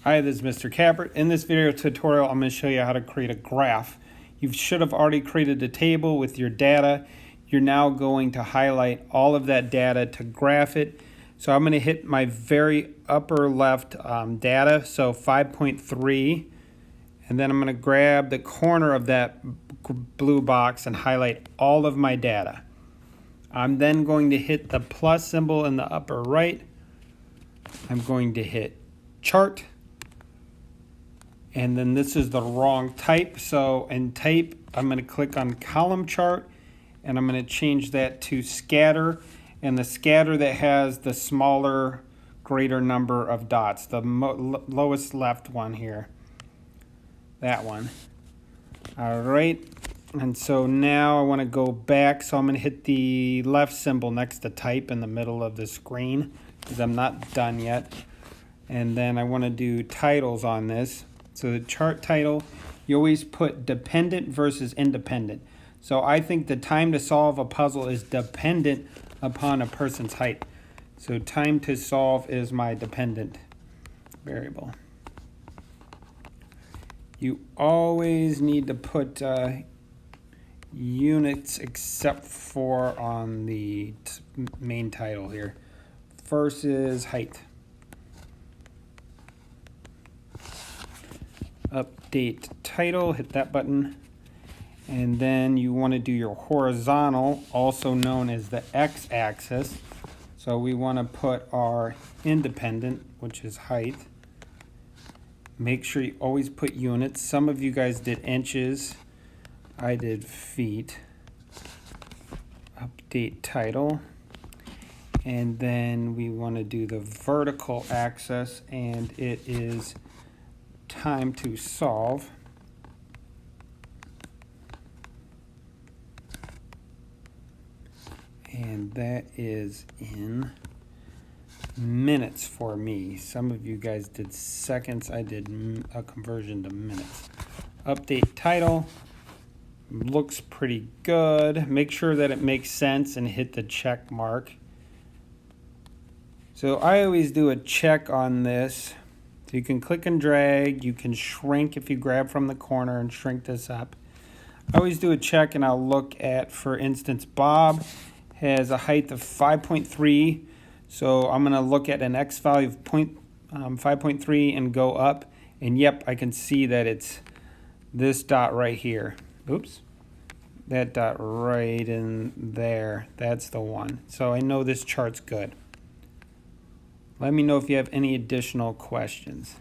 Hi, this is Mr. Capert. In this video tutorial, I'm going to show you how to create a graph. You should have already created a table with your data. You're now going to highlight all of that data to graph it. So I'm going to hit my very upper left data, so 5.3, and then I'm going to grab the corner of that blue box and highlight all of my data. I'm then going to hit the plus symbol in the upper right. I'm going to hit chart. And then this is the wrong type. So in type, I'm going to click on column chart and I'm going to change that to scatter. And the scatter that has the smaller, greater number of dots, the lowest left one here. That one. All right. And so now I want to go back. So I'm going to hit the left symbol next to type in the middle of the screen because I'm not done yet. And then I want to do titles on this. So the chart title, you always put dependent versus independent. So I think the time to solve a puzzle is dependent upon a person's height. So time to solve is my dependent variable. You always need to put units except for on the main title here. Versus height. Update title, hit that button, and then you want to do your horizontal, also known as the x-axis. So we want to put our independent, which is height. Make sure you always put units. Some of you guys did inches, I did feet. Update title, and then we want to do the vertical axis, and it is time to solve. And that is in minutes for me. Some of you guys did seconds. I did a conversion to minutes. Update title. Looks pretty good. Make sure that it makes sense and hit the check mark. So I always do a check on this. So you can click and drag, you can shrink if you grab from the corner and shrink this up. I always do a check and I'll look at, for instance, Bob has a height of 5.3. So I'm gonna look at an X value of 5.3 and go up. And yep, I can see that it's this dot right here. Oops, that dot right in there, that's the one. So I know this chart's good. Let me know if you have any additional questions.